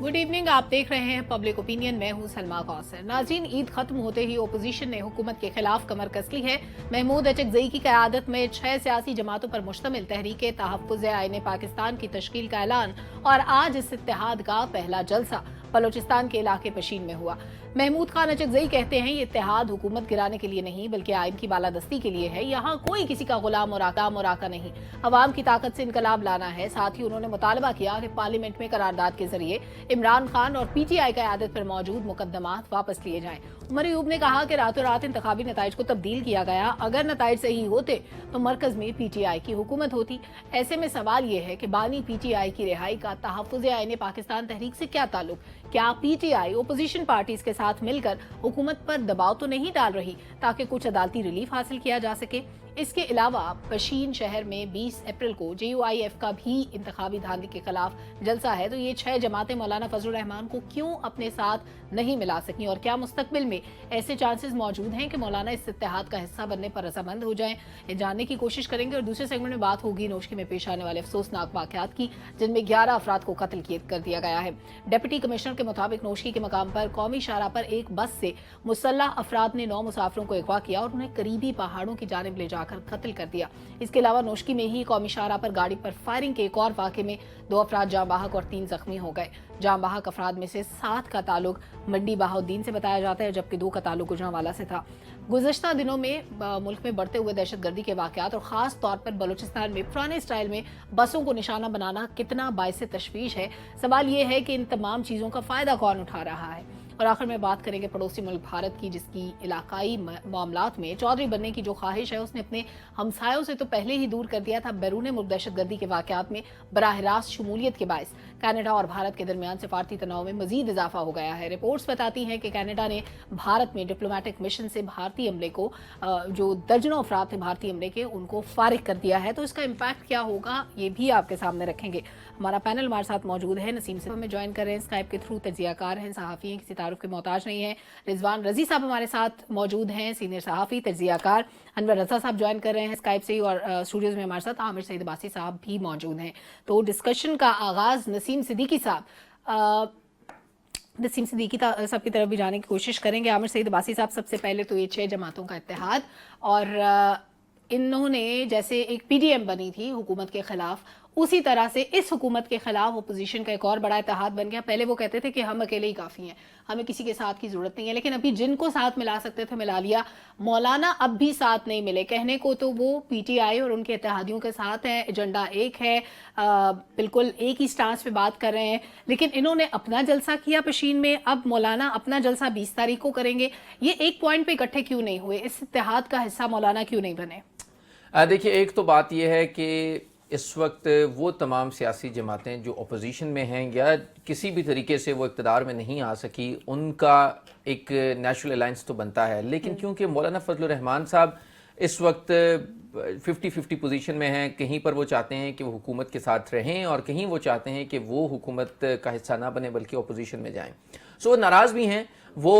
Good evening. आप देख रहे हैं पब्लिक ओपिनियन। मैं हूं सलमा कौसर। नाज़रीन, ईद खत्म होते ही ओपोजिशन ने हुकूमत के खिलाफ कमर कस ली है। महमूद अचकज़ई की क़यादत में 6 सियासी जमातों पर मुश्तमिल तहरीक तहफ़्फ़ुज़ आईन पाकिस्तान की तश्कील का ऐलान और आज इस इत्तेहाद का पहला जलसा बलोचिस्तान के इलाके पशीन में हुआ। महमूद खान अचकज़ई कहते हैं ये इत्तेहाद हुकूमत गिराने के लिए नहीं बल्कि आइन की बालादस्ती के लिए है। यहाँ कोई किसी का गुलाम और आका नहीं, अवाम की ताकत से इनकलाब लाना है। साथ ही उन्होंने मुतालबा किया कि पार्लियामेंट में करारदाद के जरिए इमरान खान और PTI क़यादत पर मौजूद मुकदमात वापस लिए जाएं। उमर अयूब ने कहा कि रातों रात इंतखाबी नताइज को तब्दील किया गया। अगर नताइज सही होते तो मरकज में PTI की हुकूमत होती। ऐसे में सवाल यह है कि बानी PTI की रिहाई का तहफ़्फ़ुज़ आईन पाकिस्तान तहरीक से क्या ताल्लुक? क्या PTI ओपोजिशन पार्टीज के साथ मिलकर हुकूमत पर दबाव तो नहीं डाल रही ताकि कुछ अदालती रिलीफ हासिल किया जा सके? इसके अलावा पशीन शहर में 20 अप्रैल को JUIF का भी इंतखाबी धांधली के खिलाफ जलसा है। तो ये 6 जमातें मौलाना फजलुर रहमान को क्यों अपने साथ नहीं मिला सकी और क्या मुस्तकबिल में ऐसे चांसेस मौजूद हैं कि मौलाना इस इत्तेहाद का हिस्सा बनने पर रजामंद हो जाएं? ये जानने की कोशिश करेंगे। और दूसरे सेगमेंट में बात होगी नोशकी में पेश आने वाले अफसोसनाक वाकयात की, जिनमें 11 अफराद को कत्ल कर दिया गया है। डिप्टी कमिश्नर के मुताबिक नोशकी के मकाम पर कौमी शाहराह पर एक बस से मुसल्लह अफराद ने 9 मुसाफिरों को अगवा किया और उन्हें करीबी पहाड़ों की जानिब ले जाकर कत्ल कर दिया। इसके अलावा नोशकी में ही कौमी शाहराह पर गाड़ी पर फायरिंग के एक और वाक़े में 2 अफराद जाँ बहक और 3 जख्मी हो गए। जाँ बहक अफराद में से 7 का ताल्लुक मंडी बहाउद्दीन से बताया जाता है, जबकि 2 का ताल्लुक गुजरांवाला से था। गुज़श्ता दिनों में मुल्क में बढ़ते हुए दहशतगर्दी के वाक़यात और ख़ास तौर पर बलूचिस्तान में पुराने स्टाइल में बसों को निशाना बनाना कितना बाइस तशवीश है। सवाल ये है कि इन तमाम चीज़ों का फ़ायदा कौन उठा रहा है? और आखिर में बात करेंगे पड़ोसी मुल्क भारत की, जिसकी इलाकाई मामलात में चौधरी बनने की जो ख्वाहिश है उसने अपने हमसायों से तो पहले ही दूर कर दिया था। बैरून मुल्क दहशतगर्दी के वाक़यात में बराह रास्त शमूलियत के बायस कनाडा और भारत के दरमियान सिफारती तनाव में मजीद इजाफा हो गया है। रिपोर्ट्स बताती हैं कि कनाडा ने भारत में डिप्लोमेटिक मिशन से भारतीय अमले को, जो दर्जनों अफराद थे भारतीय अमले के, उनको फारिग कर दिया है। तो इसका इम्पैक्ट क्या होगा ये भी आपके सामने रखेंगे। हमारा पैनल हमारे साथ मौजूद है। नसीम से हमें ज्वाइन कर रहे हैं स्काइप के थ्रू, तज्जियाकार हैं, सहाफ़ी हैं, किसी तारुफ के मोहताज नहीं है। रिजवान रजी साहब हमारे साथ मौजूद हैं, सीनियर सहाफ़ी तज्जियाकार। अनवर रजा साहब ज्वाइन कर रहे हैं स्काइप से ही, और स्टूडियोज़ में हमारे साथ आमिर सईद अब्बासी साहब भी मौजूद हैं। तो डिस्कशन का आगाज़ नसीम सिद्दीकी साहब साहब की तरफ भी जाने की कोशिश करेंगे। आमिर सईद अब्बासी साहब, सबसे पहले तो ये 6 जमातों का इत्तेहाद, और इन्होंने जैसे एक PDM बनी थी हुकूमत के खिलाफ, उसी तरह से इस हुकूमत के खिलाफ अपोजिशन का एक और बड़ा इत्तेहाद बन गया। पहले वो कहते थे कि हम अकेले ही काफ़ी हैं, हमें किसी के साथ की ज़रूरत नहीं है, लेकिन अभी जिनको साथ मिला सकते थे मिला लिया। मौलाना अब भी साथ नहीं मिले। कहने को तो वो PTI और उनके इत्तेहादियों के साथ हैं, एजेंडा एक है, बिल्कुल एक ही स्टांस पे बात कर रहे हैं, लेकिन इन्होंने अपना जलसा किया पशीन में। अब मौलाना अपना जलसा 20 तारीख को करेंगे। ये एक पॉइंट पे इकट्ठे क्यों नहीं हुए? इस इत्तेहाद का हिस्सा मौलाना क्यों नहीं बने? देखिए, एक तो बात यह है कि इस वक्त वो तमाम सियासी जमातें जो अपोजिशन में हैं या किसी भी तरीके से वो इक़्तिदार में नहीं आ सकी, उनका एक नेशनल अलायंस तो बनता है। लेकिन क्योंकि मौलाना फजलुर रहमान साहब इस वक्त 50-50 पोजीशन में हैं, कहीं पर वो चाहते हैं कि वो हुकूमत के साथ रहें और कहीं वो चाहते हैं कि वो हुकूमत का हिस्सा ना बने बल्कि अपोजिशन में जाएं। सो नाराज़ भी हैं वो।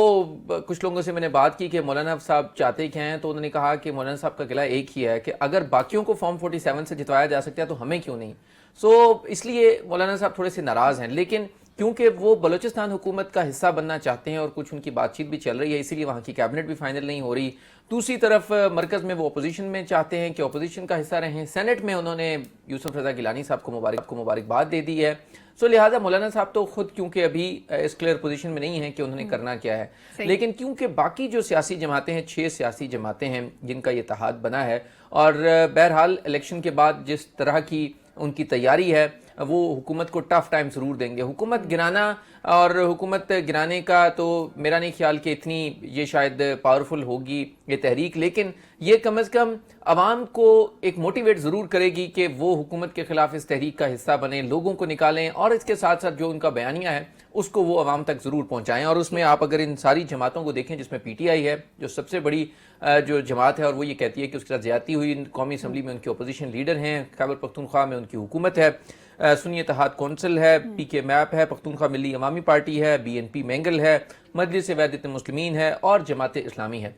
कुछ लोगों से मैंने बात की कि मौलाना साहब चाहते क्या हैं, तो उन्होंने कहा कि मौलाना साहब का गिला एक ही है कि अगर बाकियों को फॉर्म 47 से जितवाया जा सकता है तो हमें क्यों नहीं। सो इसलिए मौलाना साहब थोड़े से नाराज़ हैं। लेकिन क्योंकि वो बलूचिस्तान हुकूमत का हिस्सा बनना चाहते हैं और कुछ उनकी बातचीत भी चल रही है, इसीलिए वहाँ की कैबिनेट भी फाइनल नहीं हो रही। दूसरी तरफ मरकज़ में वो अपोजिशन में चाहते हैं कि अपोजिशन का हिस्सा रहें। सेनेट में उन्होंने यूसुफ रज़ा गिलानी साहब को मुबारकबाद दे दी है। सो लिहाजा मौलाना साहब तो खुद क्योंकि अभी इस क्लियर पोजीशन में नहीं है कि उन्होंने करना क्या है, लेकिन क्योंकि बाकी जो सियासी जमातें हैं, 6 सियासी जमातें हैं जिनका ये इत्तेहाद बना है, और बहरहाल इलेक्शन के बाद जिस तरह की उनकी तैयारी है वो हुकूमत को टफ टाइम ज़रूर देंगे। हुकूमत गिराना और हुकूमत गिराने का तो मेरा नहीं ख्याल कि इतनी ये शायद पावरफुल होगी ये तहरीक, लेकिन ये कम अज़ कम आवाम को एक मोटिवेट ज़रूर करेगी कि वो हुकूमत के ख़िलाफ़ इस तहरीक का हिस्सा बने, लोगों को निकालें और इसके साथ साथ जो उनका बयानिया है उसको वो आवाम तक ज़रूर पहुँचाएँ। और उसमें आप अगर इन सारी जमातों को देखें, जिसमें PTI है जो सबसे बड़ी जो जमात है, और वो ये कहती है कि उसके साथ ज़्यादती हुई, कौमी असम्बली में उनके अपोजिशन लीडर हैं, खैबर पख्तूनख्वा में उनकी हुकूमत है, सुन्नी इत्तेहाद कौंसिल है, PK मैप है, पख्तूनख्वा मिली अवामी पार्टी है, BNP मैंगल है, मजलिस वहदत मुस्लिमीन है और जमात इस्लामी है।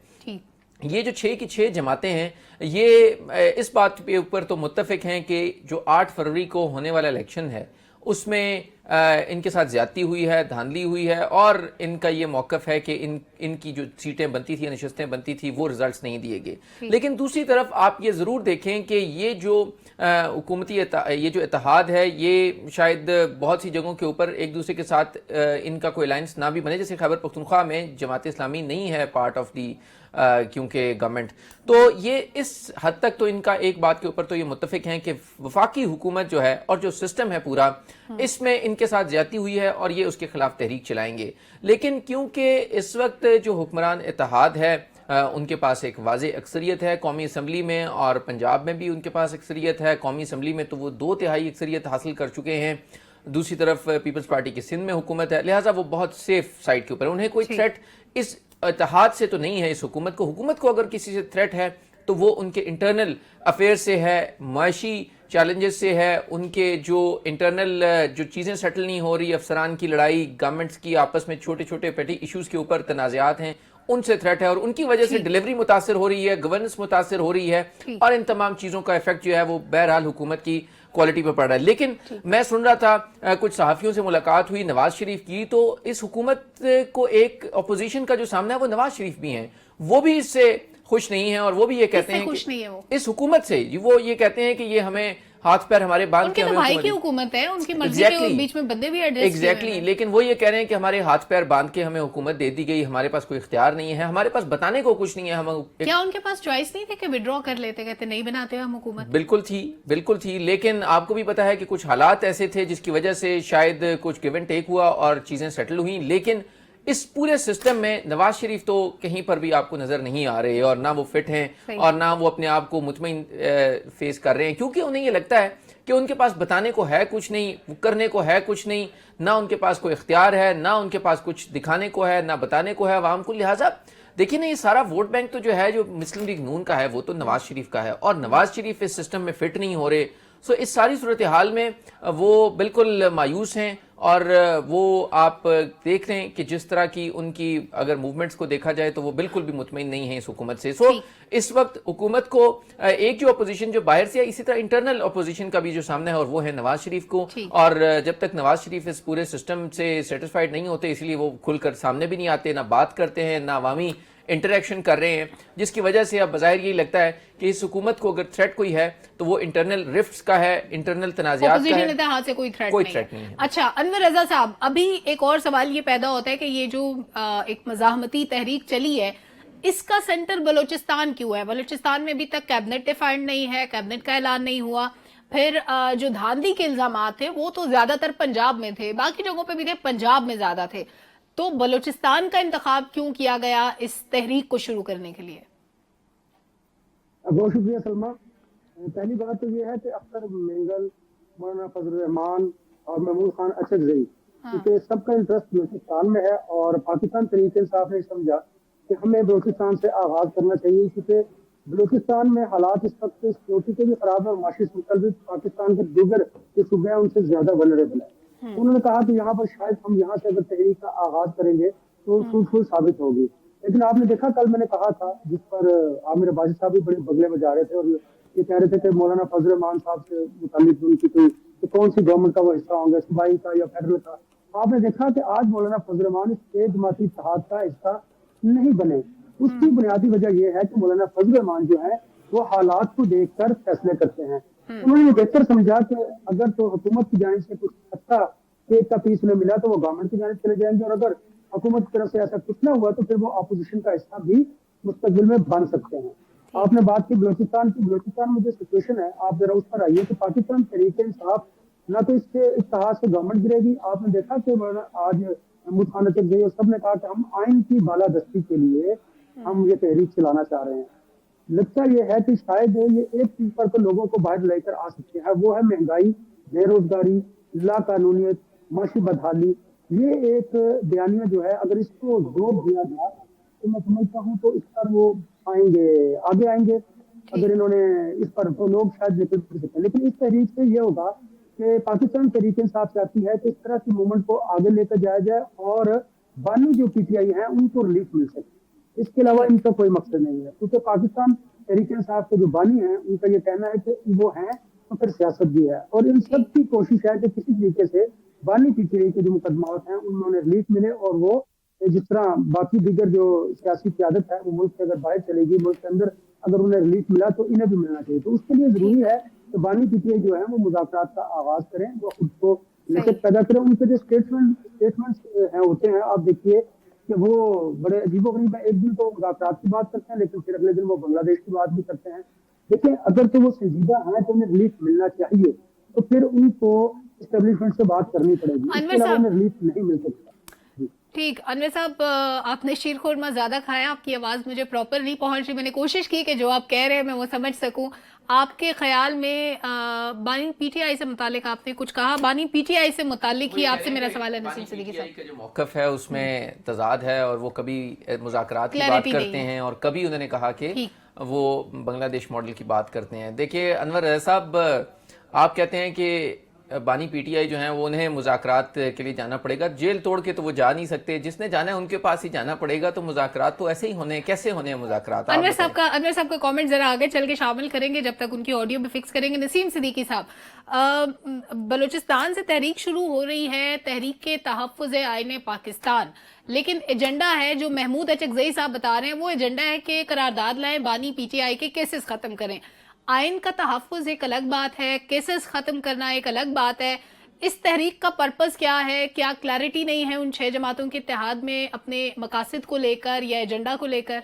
ये जो 6 की 6 जमातें हैं, ये इस बात के ऊपर तो मुत्तफिक हैं कि जो 8 फरवरी को होने वाला इलेक्शन है उसमें ان کے ساتھ زیادتی ہوئی ہے، دھاندلی ہوئی ہے، اور ان کا یہ موقف ہے کہ ان کی جو سیٹیں بنتی تھیں، نشستیں بنتی تھی، وہ ریزلٹس نہیں دیے گئے. لیکن دوسری طرف آپ یہ ضرور دیکھیں کہ یہ جو حکومتی یہ جو اتحاد ہے، یہ شاید بہت سی جگہوں کے اوپر ایک دوسرے کے ساتھ ان کا کوئی الائنس نہ بھی بنے. جیسے خیبر پختونخوا میں جماعت اسلامی نہیں ہے پارٹ آف دی کیونکہ گورنمنٹ، تو یہ اس حد تک تو ان کا ایک بات کے اوپر تو یہ متفق ہیں کہ وفاقی حکومت جو ہے اور جو سسٹم ہے پورا، اس میں ان کے ساتھ زیادتی ہوئی ہے اور یہ اس کے خلاف تحریک چلائیں گے. لیکن کیونکہ اس وقت جو حکمران اتحاد ہے ان کے پاس ایک واضح اکثریت ہے قومی اسمبلی میں، اور پنجاب میں بھی ان کے پاس اکثریت ہے. قومی اسمبلی میں تو وہ 2/3 اکثریت حاصل کر چکے ہیں. دوسری طرف پیپلز پارٹی کی سندھ میں حکومت ہے، لہٰذا وہ بہت سیف سائٹ کے اوپر، انہیں کوئی تھریٹ اس اتحاد سے تو نہیں ہے. اس حکومت کو اگر کسی سے تھریٹ ہے تو وہ ان کے انٹرنل افیئر سے ہے، معاشی چیلنجز سے ہے، ان کے جو انٹرنل جو چیزیں سیٹل نہیں ہو رہی، افسران کی لڑائی، گورنمنٹس کی آپس میں چھوٹے چھوٹے پیٹی ایشوز کے اوپر تنازعات ہیں، ان سے تھریٹ ہے، اور ان کی وجہ سے ڈیلیوری متاثر ہو رہی ہے، گورننس متاثر ہو رہی ہے، اور ان تمام چیزوں کا ایفیکٹ جو ہے وہ بہرحال حکومت کی کوالٹی پہ پڑ رہا ہے. لیکن میں سن رہا تھا کچھ صحافیوں سے ملاقات ہوئی نواز شریف کی، تو اس حکومت کو ایک اپوزیشن کا جو سامنا ہے وہ نواز شریف بھی ہیں، وہ بھی اس سے خوش نہیں ہیں، اور وہ بھی یہ کہتے ہیں کہ اس حکومت سے وہ یہ کہتے ہیں کہ یہ ہمیں ہاتھ پیر ہمارے باندھ کے بھائی کی حکومت ہے، ان کی مرضی کے بیچ میں بندے بھی ایڈجسٹ ایگزیکٹلی. لیکن وہ یہ کہہ رہے ہیں کہ ہمارے ہاتھ پیر باندھ کے ہمیں حکومت دے دی گئی، ہمارے پاس کوئی اختیار نہیں ہے، ہمارے پاس بتانے کو کچھ نہیں ہے. کیا ان کے پاس چوائس نہیں تھی کہ وڈرا کر لیتے، کہتے نہیں بناتے ہم حکومت؟ بالکل تھی، لیکن آپ کو بھی پتا ہے کہ کچھ حالات ایسے تھے جس کی وجہ سے شاید کچھ گیو اینڈ ٹیک ہوا اور چیزیں سیٹل ہوئیں. لیکن اس پورے سسٹم میں نواز شریف تو کہیں پر بھی آپ کو نظر نہیں آ رہے، اور نہ وہ فٹ ہیں اور نہ وہ اپنے آپ کو مطمئن فیس کر رہے ہیں، کیونکہ انہیں یہ لگتا ہے کہ ان کے پاس بتانے کو ہے کچھ نہیں، کرنے کو ہے کچھ نہیں، نہ ان کے پاس کوئی اختیار ہے، نہ ان کے پاس کچھ دکھانے کو ہے، نہ بتانے کو ہے عوام کو. لہٰذا دیکھیں نا، یہ سارا ووٹ بینک تو جو ہے جو مسلم لیگ نون کا ہے وہ تو نواز شریف کا ہے، اور نواز شریف اس سسٹم میں فٹ نہیں ہو رہے. سو اس ساری صورتحال میں وہ بالکل مایوس ہیں، اور وہ آپ دیکھ رہے ہیں کہ جس طرح کی ان کی اگر موومنٹس کو دیکھا جائے تو وہ بالکل بھی مطمئن نہیں ہیں اس حکومت سے. سو اس وقت حکومت کو ایک جو اپوزیشن جو باہر سے ہے، اسی طرح انٹرنل اپوزیشن کا بھی جو سامنا ہے، اور وہ ہے نواز شریف کو. اور جب تک نواز شریف اس پورے سسٹم سے سیٹسفائیڈ نہیں ہوتے، اس لیے وہ کھل کر سامنے بھی نہیں آتے، نہ بات کرتے ہیں، نہ عوامی انٹریکشن کر رہے ہیں، جس کی وجہ سے اب بظاہر یہی لگتا ہے کہ اس حکومت کو اگر تھریٹ کوئی ہے تو وہ انٹرنل رفٹس کا ہے، انٹرنل تنازعات کا ہے، اتحاد سے کوئی تھریٹ نہیں ہے. اچھا انور رضا صاحب، ابھی ایک اور سوال یہ پیدا ہوتا ہے کہ یہ جو ایک مزاحمتی تحریک چلی ہے، اس کا سینٹر بلوچستان کیوں ہے؟ بلوچستان میں ابھی تک کیبنٹ ڈیفائنڈ نہیں ہے، کیبنٹ کا اعلان نہیں ہوا. پھر جو دھاندلی کے الزامات تھے وہ تو زیادہ تر پنجاب میں تھے، باقی جگہوں پہ بھی تھے، پنجاب میں زیادہ تھے. تو بلوچستان کا انتخاب کیوں کیا گیا اس تحریک کو شروع کرنے کے لیے؟ بہت شکریہ سلمہ. پہلی بات تو یہ ہے کہ اختر مینگل، مولانا فضل الرحمان اور محمود خان اچکزئی، کیونکہ سب کا انٹرسٹ بلوچستان میں ہے، اور پاکستان تحریک انصاف نے سمجھا کہ ہمیں بلوچستان سے آغاز کرنا چاہیے، کیونکہ بلوچستان میں حالات اس وقت سیکورٹی کے بھی خراب ہے، اور معاشی مطلب پاکستان کے دیگر جو صوبے ہیں ان سے زیادہ ولنریبل ہے. انہوں نے کہا کہ یہاں پر شاید ہم یہاں سے اگر تحریک کا آغاز کریں گے تو فروٹفل ثابت ہوگی. لیکن آپ نے دیکھا کل میں نے کہا تھا، جس پر عامر عباسی صاحب بھی بڑے بگلے بجا رہے تھے، اور یہ کہہ رہے تھے کہ مولانا فضل الرحمان صاحب سے متعلق ان کی کوئی کون سی گورنمنٹ کا وہ حصہ ہوں گے، صوبائی کا یا فیڈرل کا. آپ نے دیکھا کہ آج مولانا فضل الرحمان اس کے جماعتی اتحاد کا حصہ نہیں بنے. اس کی بنیادی وجہ یہ ہے کہ مولانا فضل الرحمان جو ہے وہ حالات کو دیکھ کر فیصلے کرتے ہیں. انہوں نے یہ بہتر سمجھا کہ اگر تو حکومت کی جانب سے کچھ اچھا ایک کا پیس انہیں ملا تو وہ گورنمنٹ کی جانب چلے جائیں گے، اور اگر حکومت کی طرف سے ایسا کچھ نہ ہوا تو پھر وہ اپوزیشن کا حصہ بھی مستقبل میں بن سکتے ہیں. آپ نے بات کی بلوچستان کی. بلوچستان میں جو سچویشن ہے آپ ذرا اس پر آئیے کہ پاکستان تحریک انصاف نہ تو اس کے اتحاد سے گورنمنٹ گرے گی. آپ نے دیکھا کہ آج محمود خان اچکزئی اور سب نے کہا کہ ہم آئین کی بالادستی کے لیے ہم یہ تحریک چلانا چاہ رہے ہیں. لگتا یہ ہے کہ شاید یہ ایک چیز پر تو لوگوں کو باہر لے کر آ سکتے ہیں، وہ ہے مہنگائی، بے روزگاری، لا قانونیت، معاشی بدحالی. یہ ایک بیانیہ جو ہے اگر اس کو زور دیا جائے تو میں سمجھتا ہوں تو اس پر وہ آگے آئیں گے. اگر انہوں نے اس پر تو لوگ شاید نکل سکتے ہیں. لیکن اس تحریک سے یہ ہوگا کہ پاکستان تحریک انصاف چاہتی ہے کہ اس طرح کی موومنٹ کو آگے لے کر جایا جائے اور بانی جو پی ٹی آئی ہیں ان کو ریلیف مل سکے. اس کے علاوہ ان کا کوئی مقصد نہیں ہے، کیونکہ پاکستان تحریک انصاف کے جو بانی ہیں ان کا یہ کہنا ہے کہ وہ ہیں تو پھر سیاست بھی ہے، اور ان سب کی کوشش ہے کہ کسی طریقے سے बानी पीटीआई के जो मुकदमात हैं उनमें उन्हें रिलीफ मिले और वो जिस तरह बाकी दीगर जो सियासी क़यादत है वो मुल्क से अगर बाहर चलेगी, मुल्क के अंदर अगर उन्हें रिलीफ मिला तो इन्हें भी मिलना चाहिए। तो उसके लिए जरूरी है कि बानी पीटीआई जो है वो मुज़ाकरात का आगाज करें, वो खुद को लिखत पैदा करें। उनके जो स्टेटमेंट्स हैं होते हैं, आप देखिए कि वो बड़े अजीबोगरीब है। एक दिन तो मुज़ाकरात की बात करते हैं लेकिन फिर अगले दिन वो बांग्लादेश की बात भी करते हैं। देखिए अगर तो वो संजीदा है तो उन्हें रिलीफ मिलना चाहिए, तो फिर उनको एस्टेब्लिशमेंट से बात करनी पड़ेगी, इसके अलावा उन्हें रिलीफ नहीं मिल सकता। ठीक, अनवर साहब, आपने शीर खुरमा ज्यादा खाया, आपकी आवाज मुझे प्रॉपर नहीं पहुंच रही। मैंने कोशिश की कि जो आप कह रहे हैं मैं वो समझ सकूं। आपके ख्याल में बानी पीटीआई से मुतालिक आपने कुछ कहा, बानी पीटीआई से मुतालिक ही आपसे मेरा सवाल है नसीम सिद्दीकी साहब। का जो मौक़िफ़ है उसमें तज़ाद है और वो कभी मुज़ाकरात की बात करते हैं और कभी उन्होंने कहा कि वो बांग्लादेश मॉडल की बात करते हैं। देखिए अनवर रज़ा साहब, आप कहते हैं कि बानी पीटीआई जो हैं वो उन्हें मुज़ाकरात के लिए जाना पड़ेगा, जेल तोड़ के तो वो जा नहीं सकते, जिसने जाना है उनके पास ही जाना पड़ेगा। तो मुज़ाकरात तो ऐसे ही होने, कैसे होने हैं मुज़ाकरात? अनवर साहब का कमेंट जरा आगे चल के शामिल करेंगे, जब तक उनकी ऑडियो भी फिक्स करेंगे। नसीम सिद्दीकी साहब, बलूचिस्तान से तहरीक शुरू हो रही है, तहरीक के तहफ़्फ़ुज़ आईन पाकिस्तान, लेकिन एजेंडा है जो महमूद अचकज़ई साहब बता रहे हैं, वो एजेंडा है कि करारदाद लाएं, बानी पीटीआई के केसेस खत्म करें। आइन का तहफ़्फ़ुज़ एक अलग बात है, केसेस ख़त्म करना एक अलग बात है। इस तहरीक का पर्पस क्या है? क्या क्लैरिटी नहीं है उन 6 जमातों के इत्तेहाद में अपने मकासद को लेकर या एजेंडा को लेकर?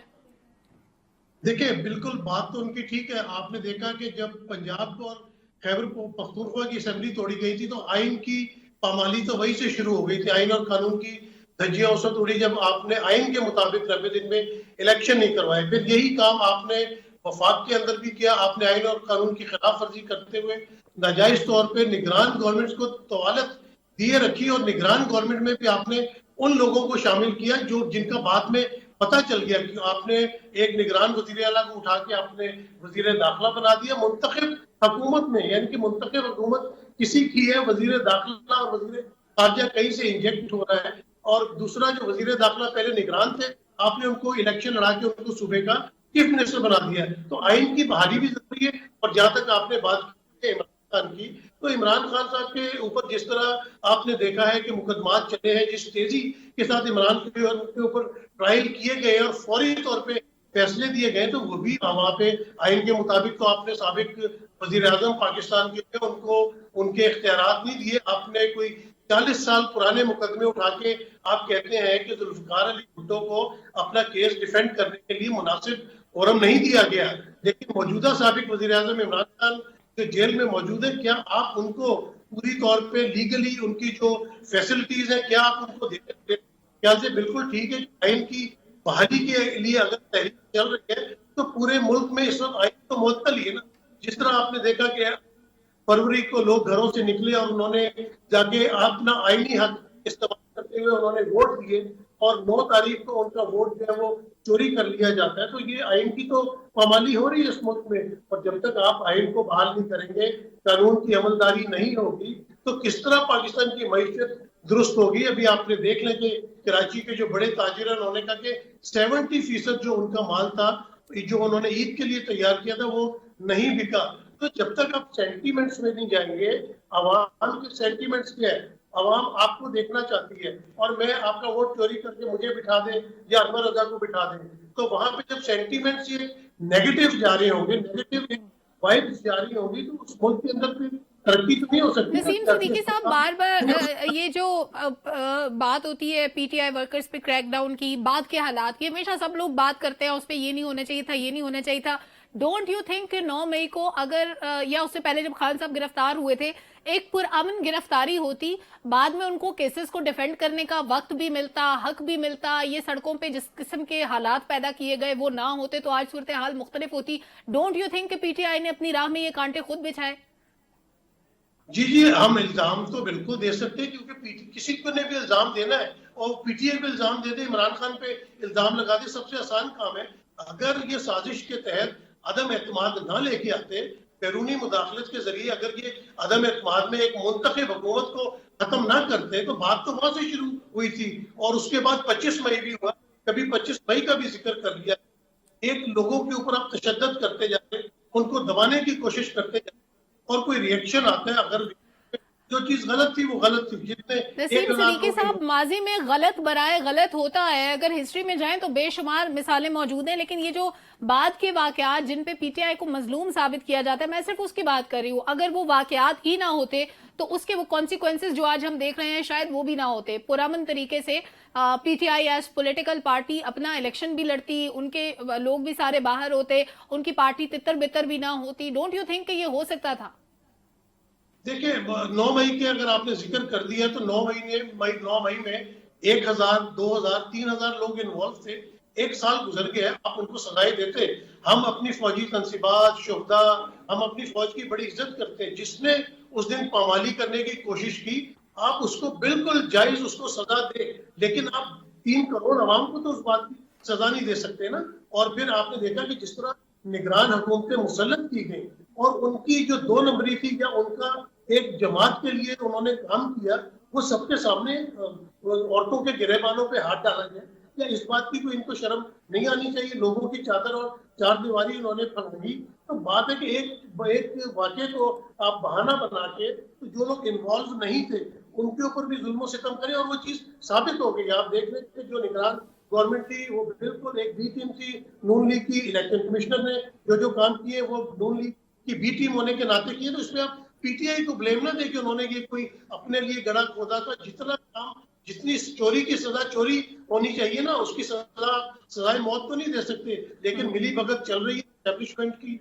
देखिए बिल्कुल बात तो उनकी ठीक है। आपने देखा कि जब पंजाब और खैबर पख्तूनख्वा की असेंबली तोड़ी गई थी तो आइन की पामाली तो वहीं से शुरू हो गई थी। आइन और कानून की धज्जियां उस वक्त उड़ी जब आपने आइन के मुताबिक 90 दिन में इलेक्शन नहीं करवाए। फिर यही काम आपने वफाक के अंदर भी किया। आपने आइन और कानून की खिलाफ वर्जी करते हुए नाजायज तौर पे निगरान गवर्नमेंट्स को तवालत दिए रखी और निगरान गवर्नमेंट में भी आपने उन लोगों को शामिल किया जो जिनका बाद में पता चल गया कि आपने एक निगरान वजीर आला को उठा के आपने वजीर दाखिला बना दिया मुंतखब हुकूमत में, यानी कि मुंतखब हुकूमत किसी की है, वजीर दाखिला और वजीर खारजा कहीं से इंजेक्ट हो रहा है। और दूसरा जो वजीर दाखिला पहले निगरान थे, आपने उनको इलेक्शन लड़ा के उनको सूबे का चीफ मिनिस्टर बना दिया है। तो आइन की बहाली भी जरूरी है। और जहां तक आपने बात की इमरान खान की, तो इमरान खान साहब के ऊपर जिस तरह आपने देखा है कि मुकदमात चले हैं, जिस तेजी के साथ इमरान के ऊपर ट्रायल किए गए और फौरी तौर पे फैसले दिए गए, तो वो भी वहां पे आइन के मुताबिक तो आपने साबिक वजीर आजम पाकिस्तान के उनको उनके इख्तियारात नहीं दिए। आपने कोई 40 साल पुराने मुकदमे उठा के आप कहते हैं कि जुल्फिकार अली भुट्टो को अपना केस डिफेंड करने के लिए मुनासिब फोरम नहीं दिया गया। लेकिन मौजूदा साबिक वजीर आजम इमरान खान जो जेल में मौजूद है, क्या आप उनको पूरी तौर पे लीगली उनकी जो फैसिलिटीज है क्या आप उनको दे सकते? ख्याल से बिल्कुल ठीक है। आइन की बहाली के लिए अगर तहरीक चल रही है तो पूरे मुल्क में इस वक्त आइन तो मुअत्तल ही है ना। जिस तरह आपने देखा कि फरवरी को लोग घरों से निकले और उन्होंने जाके अपना आईनी हक इस्तेमाल करते हुए उन्होंने वोट दिए और 9 तारीख को उनका वोट जो है वो चोरी कर लिया जाता है। तो ये आइन की तो पामाली हो रही है इस मुल्क में। और जब तक आप आइन को बहाल नहीं करेंगे, कानून की अमलदारी नहीं होगी, तो किस तरह पाकिस्तान की मईशत दुरुस्त होगी? अभी आपने देख लें कि कराची के जो बड़े ताजिर हैं उन्होंने कहा कि 70% जो उनका माल था जो उन्होंने ईद के लिए तैयार किया था वो नहीं बिका। तो जब तक आप सेंटीमेंट्स में नहीं जाएंगे, आवाम के सेंटीमेंट्स क्या है? आवाम आपको देखना चाहती है और मैं आपका वोट चोरी करके मुझे बिठा दे या अनवर रजा को बिठा दे, तो वहां पे जब सेंटीमेंट्स ये नेगेटिव जा रहे होंगे, नेगेटिव वाइब्स जा रही होंगी, तो उस मुल्क के अंदर फिर तरक्की तो नहीं हो सकती। नसीम सिद्दीकी साहब, बार बार ये जो बात होती है पीटीआई वर्कर्स पे क्रैकडाउन की, बाद के हालात की, हमेशा सब लोग बात करते हैं उस पर, ये नहीं होना चाहिए था, ये नहीं होना चाहिए था। डोंट यू थिंक कि 9 मई को अगर या उससे पहले जब खान साहब गिरफ्तार हुए थे, एक पुरअमन गिरफ्तारी होती, बाद में उनको केसेस को डिफेंड करने का वक्त भी मिलता, हक भी मिलता, ये सड़कों पे जिस किस्म के हालात पैदा किए गए वो ना होते तो आज सूरत हाल मुख्तलिफ होती। डोंट यू थिंक कि पीटीआई ने अपनी राह में ये कांटे खुद बिछाए? जी जी, हम इल्जाम तो बिल्कुल दे सकते हैं क्योंकि किसी को ने भी इल्जाम देना है और पीटीआई पे इल्जाम दे दे, इमरान खान पे इल्जाम लगा दे, सबसे आसान काम है। अगर ये साजिश के तहत अदम एतमाद ना लेके आते, बैरूनी मुदाखलत के जरिए अगर ये अदम एतमाद में एक मुंतखब हुकूमत को खत्म ना करते, तो बात तो वहां से शुरू हुई थी और उसके बाद 25 मई भी हुआ, कभी 25 मई का भी जिक्र कर लिया। एक लोगों के ऊपर आप तशद्दुद करते जाते, उनको दबाने की कोशिश करते जाते और कोई रिएक्शन आता है, अगर जो चीज गलत थी वो गलत थी। जितने नसीम सदीकी साहब, माजी में गलत बराए गलत होता है, अगर हिस्ट्री में जाएं तो बेशुमार मिसालें मौजूद हैं, लेकिन ये जो बाद के वाकयात जिन पे पीटीआई को मजलूम साबित किया जाता है, मैं सिर्फ उसकी बात कर रही हूँ। अगर वो वाकयात ही ना होते तो उसके वो कॉन्सिक्वेंसेस जो आज हम देख रहे हैं शायद वो भी ना होते। पुरअमन तरीके से पीटीआई एज पॉलिटिकल पार्टी अपना इलेक्शन भी लड़ती, उनके लोग भी सारे बाहर होते, उनकी पार्टी तितर बितर भी ना होती। डोंट यू थिंक कि ये हो सकता था? देखिए 9 मई के अगर आपने जिक्र कर दिया तो 9 मई में 1000, 2000, 3000 लोग इन्वॉल्व थे। एक साल गुजर गया, आप उनको सजाएं देते। हम अपनी फौजी तंसीबात, शुहदा, हम अपनी फौज की बड़ी इज्जत करते हैं। जिसने उस दिन पामाली करने की कोशिश की, आप उसको बिल्कुल जायज उसको सजा दे, लेकिन आप 3 करोड़ अवाम को तो उस बात की सजा नहीं दे सकते ना। और फिर आपने देखा कि जिस तरह निगरान हुकूमतें मुसल्लत की गई और उनकी जो 2 नंबरी थी या उनका एक जमात के लिए उन्होंने काम किया, वो सबके सामने औरतों के गिरेबानों पे हाथ डाला गया। या इस बात की कोई इनको शर्म नहीं आनी चाहिए? लोगों की चादर और चार दीवारी उन्होंने फैलाई। तो बात है कि एक वाक़े को आप बहाना बना के तो जो लोग इन्वॉल्व नहीं थे उनके ऊपर भी जुल्म सितम करें, और वो चीज साबित हो गई। आप देख रहे थे जो निगरान गवर्नमेंट थी वो बिल्कुल एक बी टीम थी नून लीग की। इलेक्शन कमिश्नर ने जो काम किए वो नून लीग की बी टीम होने के नाते किए। तो इसमें आप पीटीआई को ब्लेम ना दे कि उन्होंने ये कोई अपने लिए गड़ा खोदा था। जितना काम, जितनी चोरी की सजा चोरी होनी चाहिए ना, उसकी सजाए मौत तो नहीं दे सकते, लेकिन मिली भगत चल रही है एस्टैब्लिशमेंट की,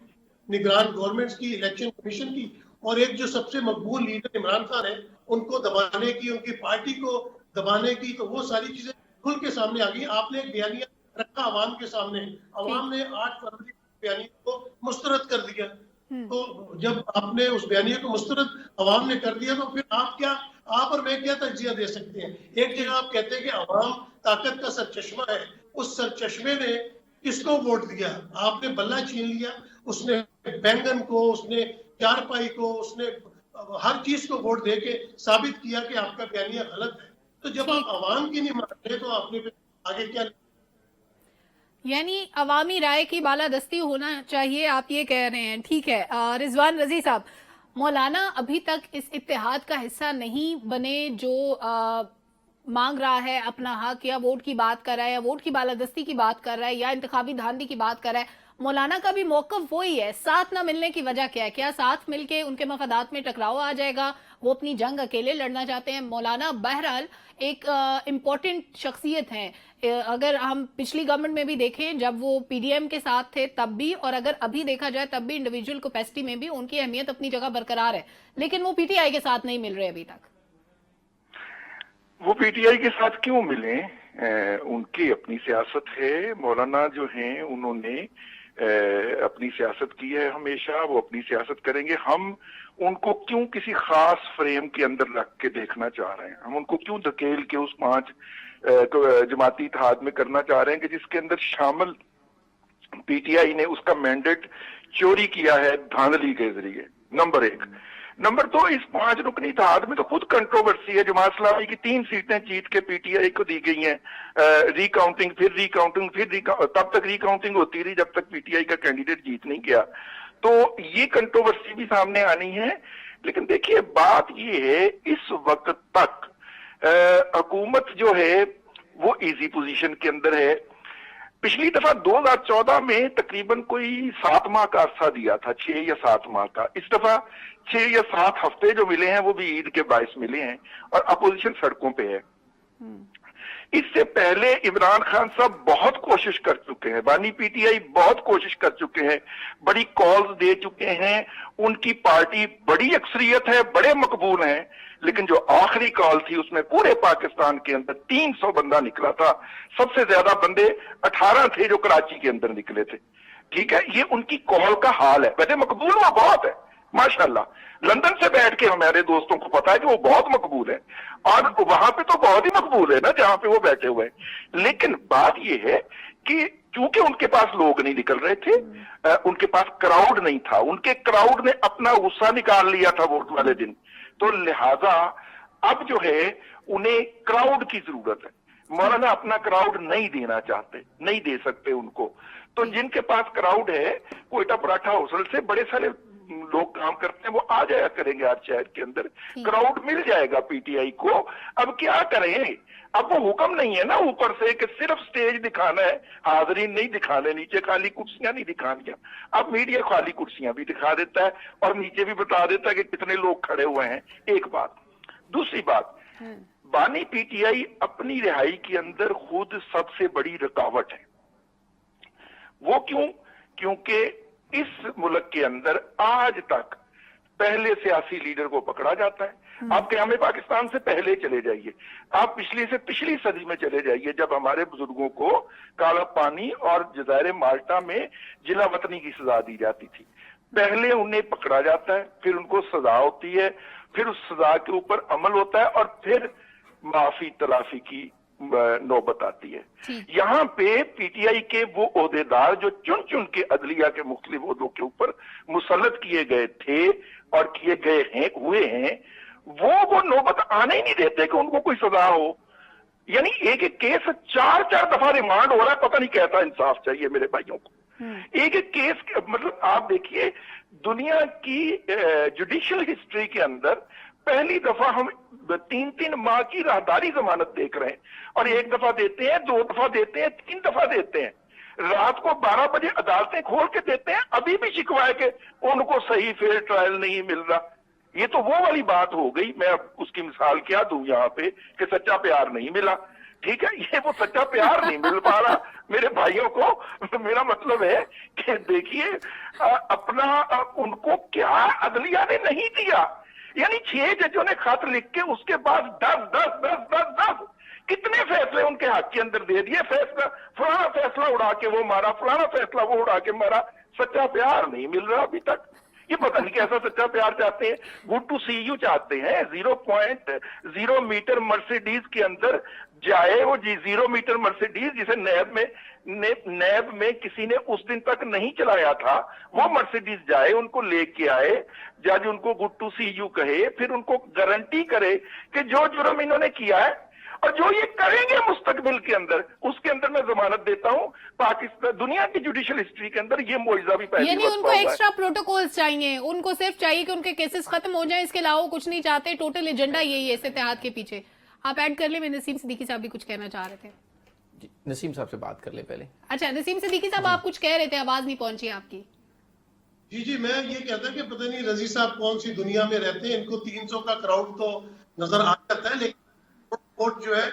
निगरान गवर्नमेंट्स की, इलेक्शन कमीशन की, और एक जो सबसे मकबूल लीडर इमरान खान है उनको दबाने की, उनकी पार्टी को दबाने की। तो वो सारी चीजें खुल के सामने आ गई। आपने एक बयानिया रखा अवाम के सामने, अवाम ने 8 फरवरी बयानिया को मुस्तरद कर दिया। तो जब आपने उस बयानिया को मुस्तरद अवाम ने कर दिया तो फिर आप और मैं क्या तज्जिया दे सकते हैं? एक जगह आप कहते हैं कि अवाम ताकत का सरचश्मा है, उस सरचश्मे ने किसको वोट दिया? आपने बल्ला छीन लिया, उसने बैंगन को, उसने चारपाई को, उसने हर चीज को वोट दे के साबित किया कि आपका बयानिया गलत है। तो जब आप अवाम की नहीं मानते तो आपने फिर आगे क्या? यानी अवामी राय की बालादस्ती होना चाहिए, आप ये कह रहे हैं। ठीक है रिजवान रजी साहब, मौलाना अभी तक इस इत्तेहाद का हिस्सा नहीं बने जो मांग रहा है अपना हक, या वोट की बात कर रहा है, या वोट की बालादस्ती की बात कर रहा है, या इंतखाबी धांधली की बात कर रहा है। मौलाना का भी मौकफ वही है। साथ ना मिलने की वजह क्या है? क्या साथ मिलके उनके मफादात में टकराव आ जाएगा? वो अपनी जंग अकेले लड़ना चाहते हैं? मौलाना बहरहाल एक इम्पोर्टेंट शख्सियत हैं। अगर हम पिछली गवर्नमेंट में भी देखें जब वो पीडीएम के साथ थे तब भी, और अगर अभी देखा जाए तब भी इंडिविजुअल कैपेसिटी में भी उनकी अहमियत अपनी जगह बरकरार है, लेकिन वो पीटीआई के साथ नहीं मिल रहे अभी तक। वो पीटीआई के साथ क्यों मिले? उनकी अपनी सियासत है। मौलाना जो हैं उन्होंने अपनी सियासत की है हमेशा, वो अपनी सियासत करेंगे। हम उनको क्यों किसी खास फ्रेम के अंदर रख के देखना चाह रहे हैं? हम उनको क्यों धकेल के उस 5 जमाती इत्तेहाद में करना चाह रहे हैं कि जिसके अंदर शामिल पीटीआई ने उसका मैंडेट चोरी किया है धांधली के जरिए? नंबर 1। नंबर 2, इस 5 रुकनी इत्तेहाद में तो खुद कंट्रोवर्सी है। जमात इस्लामी की 3 सीटें जीत के पीटीआई को दी गई हैं। रिकाउंटिंग, फिर रिकाउंटिंग, तब तक रिकाउंटिंग होती रही जब तक पीटीआई का कैंडिडेट जीत नहीं गया। तो ये कंट्रोवर्सी भी सामने आनी है। लेकिन देखिए बात ये है, इस वक्त तक हुकूमत जो है वो इजी पोजीशन के अंदर है। पिछली दफा 2014 में तकरीबन कोई 7 माह का अरसा दिया था, 6 या 7 माह का। इस दफा 6 या 7 हफ्ते जो मिले हैं वो भी ईद के बायस मिले हैं, और अपोजिशन सड़कों पे है। इससे पहले इमरान खान साहब बहुत कोशिश कर चुके हैं, बानी पीटीआई बहुत कोशिश कर चुके हैं, बड़ी कॉल्स दे चुके हैं, उनकी पार्टी बड़ी अक्सरियत है, बड़े मकबूल हैं। लेकिन जो आखिरी कॉल थी उसमें पूरे पाकिस्तान के अंदर 300 बंदा निकला था। सबसे ज्यादा बंदे 18 थे जो कराची के अंदर निकले थे। ठीक है, ये उनकी कॉल का हाल है। वैसे मकबूल वो बहुत है माशाल्लाह। लंदन से बैठ के हमारे दोस्तों को पता है कि वो बहुत मकबूल है, और वहां पे तो बहुत ही मकबूल है ना जहां पे वो बैठे हुए हैं। लेकिन बात ये है कि चूंकि उनके पास लोग नहीं निकल रहे थे, उनके पास क्राउड नहीं था, उनके क्राउड ने अपना गुस्सा निकाल लिया था वोट वाले दिन। तो लिहाजा अब जो है उन्हें क्राउड की जरूरत है। मौलाना अपना क्राउड नहीं देना चाहते, नहीं दे सकते उनको। तो जिनके पास क्राउड है, कोयटा पराठा होटल से बड़े सारे लोग काम करते हैं वो आ जाया करेंगे हर शहर के अंदर, क्राउड मिल जाएगा पीटीआई को। अब क्या करें, अब वो हुक्म नहीं है ना ऊपर से कि सिर्फ स्टेज दिखाना है, हाजरीन नहीं दिखाने, नीचे खाली कुर्सियां नहीं दिखानी। अब मीडिया खाली कुर्सियां भी दिखा देता है और नीचे भी बता देता है कि कितने लोग खड़े हुए हैं। एक बात। दूसरी बात, बानी पीटीआई अपनी रिहाई के अंदर खुद सबसे बड़ी रुकावट है। वो क्यों? क्योंकि इस मुल्क के अंदर आज तक पहले सियासी लीडर को पकड़ा जाता है। आप क़याम पाकिस्तान से पहले चले जाइए, आप पिछली से पिछली सदी में चले जाइए, जब हमारे बुजुर्गों को काला पानी और जज़ायर माल्टा में जिला वतनी की सजा दी जाती थी। पहले उन्हें पकड़ा जाता है, फिर उनको सजा होती है, फिर उस सजा के ऊपर अमल होता है और फिर माफी तलाफी की नौबत आती है। यहाँ पे पीटीआई के वो ओहदेदार जो चुन चुन के अदलिया के मुख्तलिफ ओहदों के ऊपर मुसल्लत किए गए थे और किए गए हुए हैं, वो नौबत आने ही नहीं देते कि उनको कोई सजा हो। यानी एक एक केस 4-4 दफा रिमांड हो रहा है, पता नहीं कहता इंसाफ चाहिए मेरे भाइयों को। एक एक केस, मतलब आप देखिए दुनिया की जुडिशियल हिस्ट्री के अंदर पहली दफा हम 3-3 माह की राहदारी जमानत देख रहे हैं, और 1 दफा देते हैं, 2 दफा देते हैं, 3 दफा देते हैं। रात को 12 बजे अदालतें खोल के देते हैं, अभी भी शिकवा है कि उनको सही फेयर ट्रायल नहीं मिल रहा। ये तो वो वाली बात हो गई। मैं अब उसकी मिसाल क्या दूं यहाँ पे कि सच्चा प्यार नहीं मिला। ठीक है, ये वो सच्चा प्यार नहीं मिल पा रहा मेरे भाइयों को। मेरा मतलब है कि देखिए अपना उनको क्या अदलिया ने नहीं दिया। यानी 6 जजों ने खत लिख के उसके बाद 10 कितने फैसले उनके हक के अंदर दे दिए। फैसला फलाना फैसला उड़ा के वो मारा, फलाना फैसला वो उड़ा के मारा। सच्चा प्यार नहीं मिल रहा अभी तक। ये पता नहीं कैसा सच्चा प्यार चाहते हैं। गुड टू सी यू चाहते हैं। 0.0 मीटर मर्सिडीज के अंदर जाए वो 0 मीटर मर्सिडीज जिसे नैब में किसी ने उस दिन तक नहीं चलाया था, वो मर्सिडीज जाए, उनको लेके आए, जज उनको गुड टू सी यू कहे, फिर उनको गारंटी करे कि जो जुर्म इन्होंने किया है और जो ये करेंगे मुस्तकबिल के अंदर, उसके अंदर मैं जमानत देता हूं। पाकिस्तान दुनिया की जुडिशियल हिस्ट्री के अंदर ये मुआवजा भी पहली यानी उनको एक्स्ट्रा प्रोटोकॉल्स चाहिए, उनको सिर्फ चाहिए कि उनके केसेस खत्म हो जाएं, इसके अलावा कुछ नहीं चाहते। टोटल एजेंडा यही है इस इत्तेहाद के पीछे। आप ऐड कर ले, मैं नसीम सिद्दीकी साहब भी कुछ कहना चाह रहे थे। नसीम साहब से बात कर ले पहले। अच्छा नसीम सिद्दीकी साहब, आप कुछ कह रहे थे, आवाज नहीं पहुंची आपकी। जी, मैं ये कहता कि पता नहीं रजी साहब कौन सी दुनिया में रहते हैं। इनको 300 का क्राउड तो नजर आ जाता है, लेकिन वोट जो है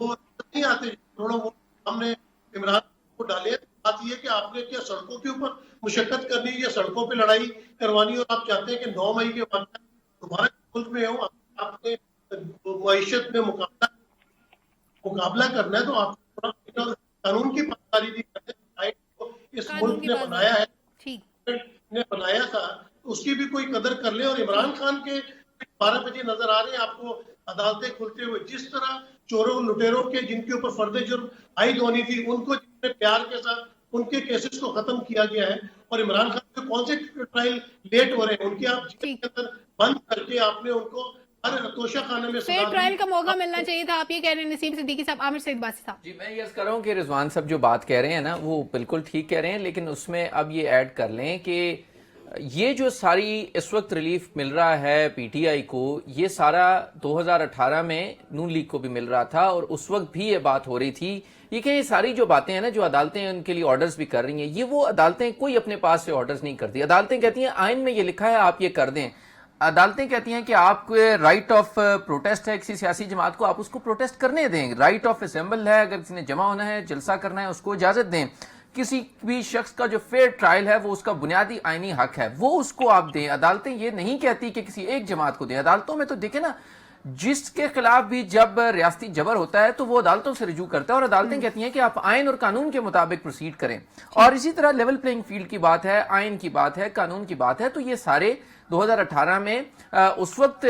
वो नहीं आते। थोड़ा वोट हमने इमरान को डाले। बात ये कि आपने क्या सड़कों के ऊपर मुशक्कत करनी है या सड़कों पे लड़ाई करवानी, और आप चाहते हैं कि 9 मई के बाद तुम्हारे मुल्क में हो, आपने मईशत में मुकाबला करना है, तो आप कानून की पासदारी भी करते हैं। इस मुल्क ने बनाया है, ने बनाया था, उसकी भी कोई कदर कर ले। और इमरान खान के 12 बजे नजर आ रहे हैं आपको अदालतें खुलते हुए। जिस तरह चोरों लुटेरों के जिनके ऊपर फर्द जुर्म आयद होनी थी, उनको जितने प्यार के साथ उनके केसेस को खत्म किया गया है, और इमरान खान के कौन से ट्रायल लेट हो रहे हैं, उनके आप जेल के अंदर बंद करके आपने उनको तोशा खाने में फेयर ट्रायल का मौका मिलना चाहिए था। आप ये कह रहे हैं नसीम सिद्दीकी साहब। आमिर सईद बासी साहब जी, मैं ये कर रहा हूँ कि रिजवान साहब जो बात कह रहे हैं ना, वो बिल्कुल ठीक कह रहे हैं, लेकिन उसमें अब ये ऐड कर लें कि ये जो सारी इस वक्त रिलीफ मिल रहा है पीटीआई को, ये सारा 2018 में नून लीग को भी मिल रहा था, और उस वक्त भी ये बात हो रही थी। ये कि ये सारी जो बातें हैं ना, जो अदालतें उनके लिए ऑर्डर्स भी कर रही हैं, ये वो अदालतें कोई अपने पास से ऑर्डर्स नहीं करती। अदालतें कहती हैं आइन में ये लिखा है आप ये कर दें। अदालतें कहती हैं कि आपको राइट ऑफ प्रोटेस्ट है, किसी सियासी जमात को आप उसको प्रोटेस्ट करने दें। राइट ऑफ असेंबल है, अगर किसी ने जमा होना है, जलसा करना है, उसको इजाजत दें। किसी भी शख्स का जो फेयर ट्रायल है वो उसका बुनियादी आईनी हक है, वो उसको आप दें। अदालतें ये नहीं कहती कि किसी एक जमात को दें। अदालतों में तो देखें ना, जिसके खिलाफ भी जब रियासती जबर होता है तो वो अदालतों से रिजू करता है, और अदालतें कहती हैं कि आप आइन और कानून के मुताबिक प्रोसीड करें। और इसी तरह लेवल प्लेइंग फील्ड की बात है, आइन की बात है, कानून की बात है। तो ये सारे 2018 में उस वक्त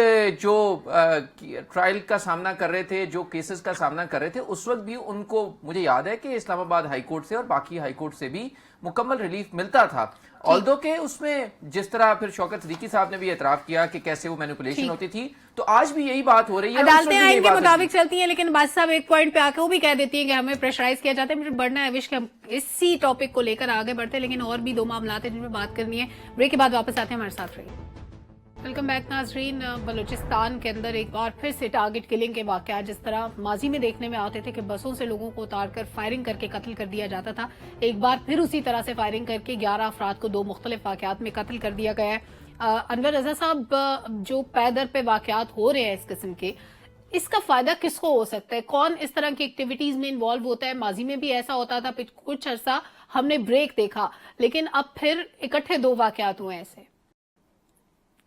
जो ट्रायल का सामना कर रहे थे, जो केसेस का सामना कर रहे थे, उस वक्त भी उनको, मुझे याद है कि इस्लामाबाद हाई कोर्ट से और बाकी हाई कोर्ट से भी मुकम्मल रिलीफ मिलता था, ऑल्दो के उसमें जिस तरह फिर शौकत सिद्दीकी साहब ने भी एतराफ़ किया कि कैसे वो मैनिपुलेशन होती थी, तो आज भी यही बात हो रही है। अदालतें आइन के मुताबिक चलती हैं, लेकिन बादशाह साहब एक पॉइंट पे आके वो भी कह देती हैं कि हमें प्रेशराइज किया जाता है। मुझे बढ़ना है विश के हम इसी टॉपिक को लेकर आगे बढ़ते हैं, लेकिन और भी 2 मामला हैं जिनमें बात करनी है। ब्रेक के बाद वापस आते हैं, हमारे साथ रहिए। वेलकम बैक नाजरीन। बलूचिस्तान के अंदर एक बार फिर से टारगेट किलिंग के वाकया जिस तरह माजी में देखने में आते थे कि बसों से लोगों को उतारकर फायरिंग करके कत्ल कर दिया जाता था, एक बार फिर उसी तरह से फायरिंग करके 11 अफराद को 2 मुख्तलिफ वाकयात में कत्ल कर दिया गया है। अनवर रजा साहब, जो पैदर पे वाकयात हो रहे हैं इस किस्म के, इसका फायदा किसको हो सकता है? कौन इस तरह की एक्टिविटीज में इन्वॉल्व होता है? माजी में भी ऐसा होता था, कुछ अर्सा हमने ब्रेक देखा, लेकिन अब फिर इकट्ठे 2 वाकयात हुए ऐसे।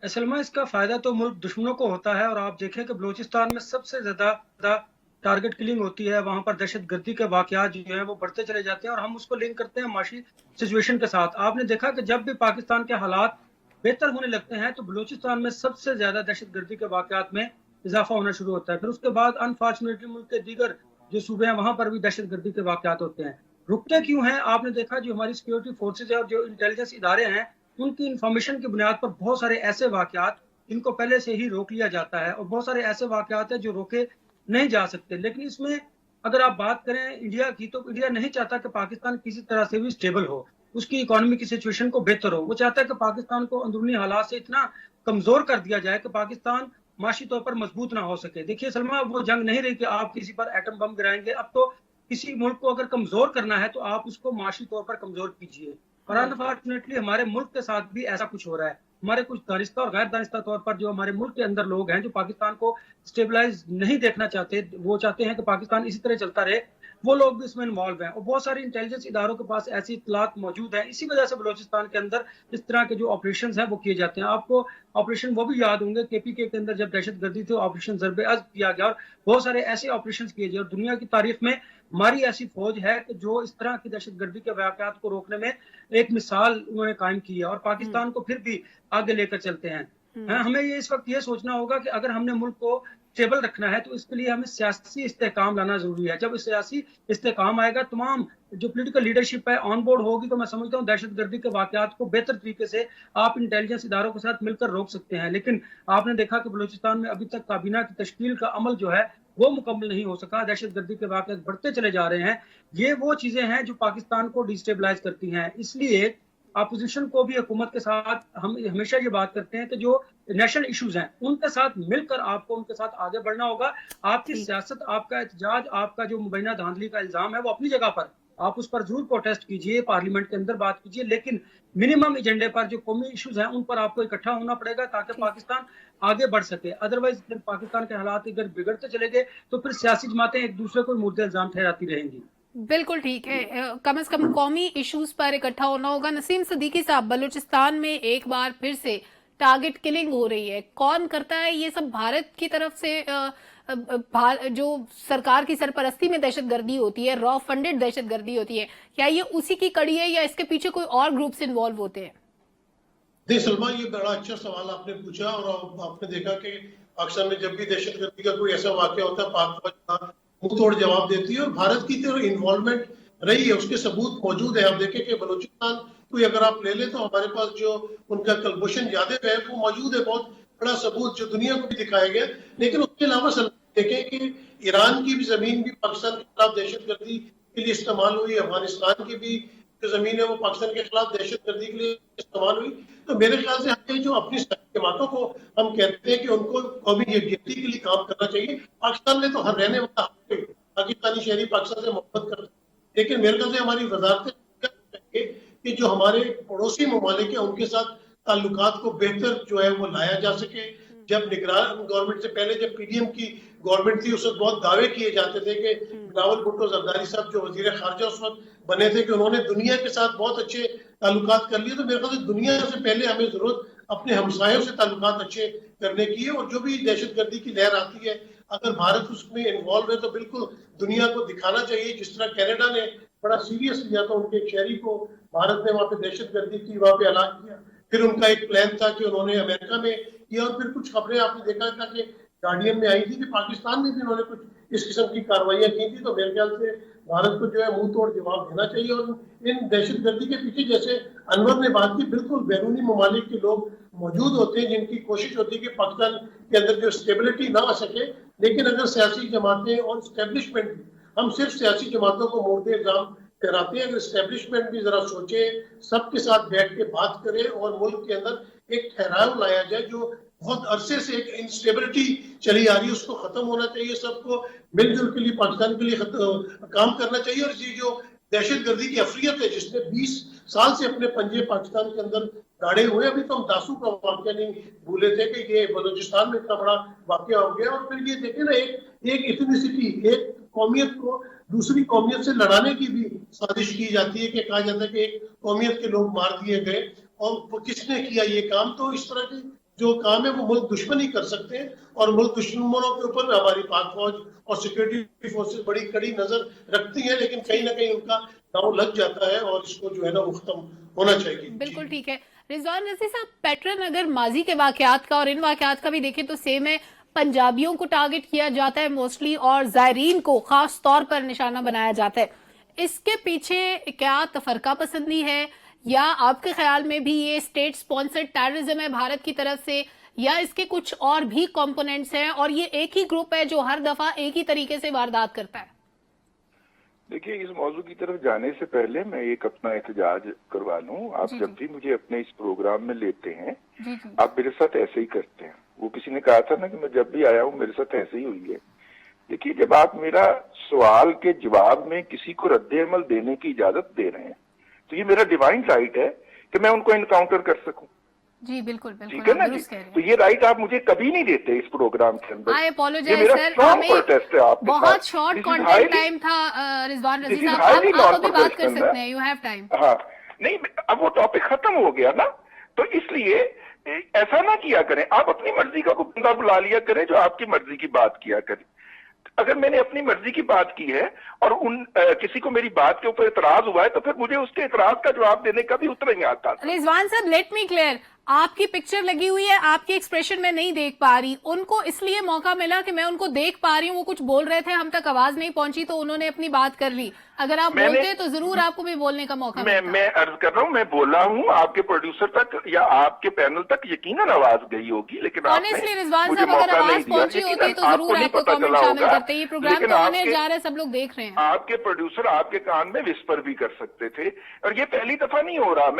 असल में इसका फायदा तो मुल्क दुश्मनों को होता है, और आप देखें कि बलूचिस्तान में सबसे ज्यादा टारगेट किलिंग होती है, वहां पर दहशत गर्दी के वाकयात जो है वो बढ़ते चले जाते हैं, और हम उसको लिंक करते हैं माशी सिचुएशन के साथ। आपने देखा कि जब भी पाकिस्तान के हालात बेहतर होने लगते हैं तो बलूचिस्तान में सबसे ज्यादा दहशत गर्दी के वाकयात में इजाफा होना शुरू होता है। फिर उसके बाद अनफॉर्चुनेटली मुल्क के दीगर जो सूबे हैं वहां पर भी दहशत गर्दी के वाकयात होते हैं। रुकते क्यों हैं? आपने देखा जो हमारी सिक्योरिटी फोर्सेज है और जो इंटेलिजेंस इदारे हैं, उनकी इंफॉर्मेशन की बुनियाद पर बहुत सारे ऐसे वाकयात इनको पहले से ही रोक लिया जाता है, और बहुत सारे ऐसे वाकयात हैं जो रोके नहीं जा सकते। लेकिन इसमें अगर आप बात करें इंडिया की, तो इंडिया नहीं चाहता कि पाकिस्तान किसी तरह से भी स्टेबल हो, उसकी इकोनॉमी की सिचुएशन को बेहतर हो। वो चाहता है कि पाकिस्तान को अंदरूनी हालात से इतना कमजोर कर दिया जाए कि पाकिस्तान माशी तौर पर मजबूत ना हो सके। देखिए सलमा, वो जंग नहीं रही कि आप किसी पर एटम बम गिराएंगे। अब तो किसी मुल्क को अगर कमजोर करना है तो आप उसको माशी तौर पर कमजोर कीजिए, और अनफॉर्चुनेटली हमारे मुल्क के साथ भी ऐसा कुछ हो रहा है। हमारे कुछ दानिस्ता और गैर दानिस्ता तौर पर जो हमारे मुल्क के अंदर लोग हैं जो पाकिस्तान को स्टेबलाइज नहीं देखना चाहते, वो चाहते हैं कि पाकिस्तान इसी तरह चलता रहे, वो लोग भी इसमें इन्वॉल्व हैं, और बहुत सारी इंटेलिजेंस इदारों के पास ऐसी इत्तलात मौजूद है। इसी वजह से बलूचिस्तान के अंदर इस तरह के जो ऑपरेशंस हैं वो किए जाते हैं। आपको ऑपरेशन वो भी याद होंगे, KPK के अंदर जब दहशत गर्दी थी, ऑपरेशन ज़र्ब-ए-अज़्ब किया गया, और बहुत सारे ऐसे ऑपरेशन किए गए, और दुनिया की तारीख में हमारी ऐसी फौज है कि जो इस तरह की दहशत गर्दी के वाकयात को रोकने में एक मिसाल उन्होंने कायम की है, और पाकिस्तान को फिर भी आगे लेकर चलते हैं। हमें ये इस वक्त ये सोचना होगा कि अगर हमने मुल्क को स्टेबल रखना है तो इसके लिए हमें सियासी इस्तेहकाम लाना जरूरी है। जब सियासी इस्तेहकाम आएगा, तमाम जो पॉलिटिकल लीडरशिप है ऑन बोर्ड होगी, तो मैं समझता हूँ दहशत गर्दी के वाकयात को बेहतर तरीके से आप इंटेलिजेंस इदारों के साथ मिलकर रोक सकते हैं। लेकिन आपने देखा कि बलूचिस्तान में अभी तक काबीना की तश्कील का अमल जो है वो मुकम्मल नहीं हो सका, दहशत गर्दी के वाकयात बढ़ते चले जा रहे हैं। ये वो चीजें हैं जो पाकिस्तान को डिस्टेबलाइज करती हैं। इसलिए अपोजिशन को भी हुकूमत के साथ हम हमेशा ये बात करते हैं कि जो नेशनल इश्यूज हैं उनके साथ मिलकर आपको उनके साथ आगे बढ़ना होगा। आपकी सियासत, आपका एहतजाज, आपका जो मुबैना धांधली का इल्जाम है वो अपनी जगह पर, आप उस पर जरूर प्रोटेस्ट कीजिए, पार्लियामेंट के अंदर बात कीजिए, लेकिन मिनिमम एजेंडे पर जो कौमी इश्यूज हैं उन पर आपको इकट्ठा होना पड़ेगा ताकि पाकिस्तान आगे बढ़ सके। अदरवाइज फिर पाकिस्तान के हालात अगर बिगड़ते चले गए तो फिर सियासी जमातें एक दूसरे को मुद्दे इल्जाम ठहराती रहेंगी। बिल्कुल ठीक है, कम से कम कौमी इश्यूज पर इकट्ठा होना होगा। नसीम सिद्दीकी साहब, बलूचिस्तान में एक बार फिर से टारगेट किलिंग हो रही है, कौन करता है ये सब? भारत की तरफ से जो सरकार की सरपरस्ती में दहशतगर्दी होती है, रॉ फंडेड दहशतगर्दी होती है, क्या ये उसी की कड़ी है या इसके पीछे कोई और ग्रुप्स इन्वॉल्व होते हैं? देखिए सलमा, ये बड़ा अच्छा सवाल आपने पूछा, और आपने देखा कि पाकिस्तान में जब भी दहशतगर्दी का कोई ऐसा वाकया होता है, पाक फौज मुंह तोड़ जवाब देती है, और भारत की तो इन्वॉल्वमेंट रही है, उसके सबूत मौजूद है। आप देखें कि बलूचिस्तान कोई अगर आप ले लें तो हमारे पास जो उनका कलभूषण यादव है वो मौजूद है, बहुत बड़ा सबूत जो दुनिया को भी दिखाया गया। लेकिन उसके अलावा देखें कि ईरान की भी जमीन भी पाकिस्तान के खिलाफ दहशतगर्दी के लिए इस्तेमाल हुई, अफगानिस्तान की भी जो जमीन है वो पाकिस्तान के खिलाफ दहशतगर्दी के लिए इस्तेमाल हुई। तो मेरे ख्याल से हमें जो अपनी जमातों को हम कहते हैं कि उनको कौमी यकजहती के लिए काम करना चाहिए। पाकिस्तान में तो हर रहने वाला पाकिस्तानी शहरी पाकिस्तान से मोहब्बत करते हैं, लेकिन मेरे ख्याल से हमारी वजारतें कि जो हमारे पड़ोसी ममालिक है उनके साथ ताल्लुकात को बेहतर जो है वो लाया जा सके। जब निगरान गवर्नमेंट से पहले जब PDM की गवर्नमेंट थी उस वक्त बहुत दावे किए जाते थे कि बिलावल भुट्टो जरदारी साहब जो वजीर खारजा उस वक्त बने थे कि उन्होंने दुनिया के साथ बहुत अच्छे ताल्लुकात कर लिए। तो मेरे ख्याल से दुनिया से पहले हमें जरूरत अपने हमसायों से ताल्लुकात अच्छे करने की है, और जो भी दहशतगर्दी की लहर आती है अगर भारत उसमें इन्वॉल्व है तो बिल्कुल दुनिया को दिखाना चाहिए। जिस तरह कनाडा ने बड़ा सीरियस लिया था, उनके एक शहरी को भारत ने वहां पे दहशतगर्दी की वहां पे हलाक किया, फिर उनका एक प्लान था कि उन्होंने अमेरिका में किया, और फिर कुछ खबरें आपने देखा था कि गार्डियन में आई थी कि पाकिस्तान में भी उन्होंने कुछ इस किस्म की कार्रवाइयां की थी। तो मेरे ख्याल से भारत को जो है मुंह तोड़ जवाब देना चाहिए। और इन दहशत गर्दी के पीछे, जैसे अनवर ने बात की, बिल्कुल बैरूनी ममालिक के लोग मौजूद होते हैं जिनकी कोशिश होती है कि पाकिस्तान के अंदर जो स्टेबिलिटी ना आ सके। लेकिन अगर सियासी जमातें और स्टैब्लिशमेंट भी, हम सिर्फ सियासी जमातों को मोड़ते इल्जाम कराते हैं, अगर स्टैब्लिशमेंट भी जरा सोचे, सबके साथ बैठ के बात करे और मुल्क के अंदर एक ठहराव लाया जाए। जो बहुत अरसे से एक इंस्टेबिलिटी चली आ रही है, उसको खत्म होना चाहिए। सबको मिलजुल के लिए, पाकिस्तान के लिए काम करना चाहिए। और ये जो दहशत गर्दी की अफरियत है जिसने 20 साल से अपने पंजे पाकिस्तान के अंदर गाड़े हुए, अभी तो हम दासू का वाक्य नहीं भूले थे कि ये बलूचिस्तान में इतना बड़ा वाक्य हो गया। और फिर ये देखे ना, एक इथनिसिटी, एक कौमियत को दूसरी कौमियत से लड़ाने की भी साजिश की जाती है कि कहा जाता है कि एक कौमियत के लोग मार दिए गए और किसने किया ये काम। तो इस तरह के जो काम है वो मुल्क दुश्मन ही कर सकते हैं। और मुल्क दुश्मनों के ऊपर हमारी पाक फौज और सिक्योरिटी फोर्सेस बड़ी कड़ी नजर रखती हैं, लेकिन कहीं ना कहीं उनका दांव लग जाता है और इसको जो है ना वो खत्म होना चाहिए। बिल्कुल ठीक है। रिजवान रज़ी साहब, पैटर्न अगर माजी के वाकयात का और इन वाकयात का भी देखें तो सेम है। पंजाबियों को टारगेट किया जाता है मोस्टली और ज़ायरीन को खास तौर पर निशाना बनाया जाता है। इसके पीछे क्या तफरका पसंदी है, या आपके ख्याल में भी ये स्टेट स्पॉन्सर्ड टेररिज्म है भारत की तरफ से, या इसके कुछ और भी कंपोनेंट्स हैं और ये एक ही ग्रुप है जो हर दफा एक ही तरीके से वारदात करता है? देखिए, इस मौजू की तरफ जाने से पहले मैं एक अपना एहतजाज करवा लूं। आप जब भी मुझे अपने इस प्रोग्राम में लेते हैं, आप मेरे साथ ऐसे ही करते हैं। वो किसी ने कहा था ना कि मैं जब भी आया हूं मेरे साथ ऐसे ही हुई है। देखिए, जब आप मेरा सवाल के जवाब में किसी को रद्द अमल देने की इजाजत दे रहे हैं तो ये मेरा डिवाइन राइट है कि मैं उनको इनकाउंटर कर सकूं। जी बिल्कुल बिल्कुल, ठीक है ना जी। तो ये राइट आप मुझे कभी नहीं देते इस प्रोग्राम के अंदर। आई अपोलोजाइज सर, हमें बहुत शॉर्ट कंटेंट टाइम था। रिजवान रज़ी साहब, आप अभी बात कर सकते हैं, यू हैव टाइम। हाँ, नहीं, अब वो टॉपिक खत्म हो गया ना, तो इसलिए ऐसा ना किया करें। आप अपनी मर्जी का कोई बंदा बुला लिया करें जो आपकी मर्जी की बात किया करे। अगर मैंने अपनी मर्जी की बात की है और किसी को मेरी बात के ऊपर इतराज हुआ है तो फिर मुझे उसके इतराज का जवाब देने का भी उत्तर नहीं आता। रिजवान साहब, लेट मी क्लियर, आपकी पिक्चर लगी हुई है, आपकी एक्सप्रेशन में नहीं देख पा रही। उनको इसलिए मौका मिला कि मैं उनको देख पा रही हूँ, वो कुछ बोल रहे थे, हम तक आवाज नहीं पहुंची तो उन्होंने अपनी बात कर ली। अगर आप बोलते तो जरूर आपको भी बोलने का मौका मिलता। मैं अर्ज कर रहा हूँ, मैं बोला हूँ, आपके प्रोड्यूसर तक या आपके पैनल तक यकीनन आवाज गई होगी, लेकिन ऑनेस्टली रिजवान साहब, अगर आवाज पहुंची होती तो जरूर आपको कमेंट शामिल करते। ये प्रोग्राम तो ऑन एयर जा रहा है, सब लोग देख रहे हैं। आपके प्रोड्यूसर आपके कान में विस्पर भी कर सकते थे, और ये पहली दफा नहीं हो रहा।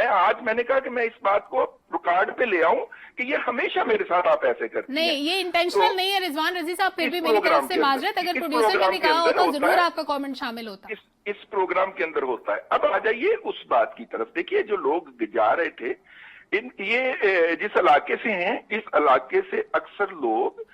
मैंने कहा कि मैं इस बात को रिकॉर्ड पे ले आऊं कि ये हमेशा मेरे साथ आप ऐसे करते हैं। नहीं, ये इंटेंशनल नहीं है रिजवान रज़ी साहब, फिर भी मेरी तरफ से माजरत। अगर प्रोड्यूसर ने भी कहा होता तो जरूर आपका कमेंट शामिल होता। इस प्रोग्राम के अंदर होता है। अब आ जाइए उस बात की तरफ। देखिए, जो लोग जा रहे थे, ये जिस इलाके से हैं, इस इलाके से अक्सर लोग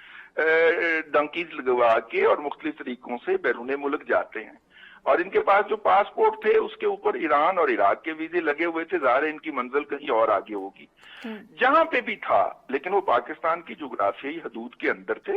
डंकीज लगवा के और मुख्तलिफ तरीकों से बैरून मुल्क जाते हैं, और इनके पास जो पासपोर्ट थे उसके ऊपर ईरान और इराक के वीजे लगे हुए थे। ज़ाहिर है इनकी मंजिल कहीं और आगे होगी। जहां पे भी था, लेकिन वो पाकिस्तान की जुग्राफियाई हदूद के अंदर थे,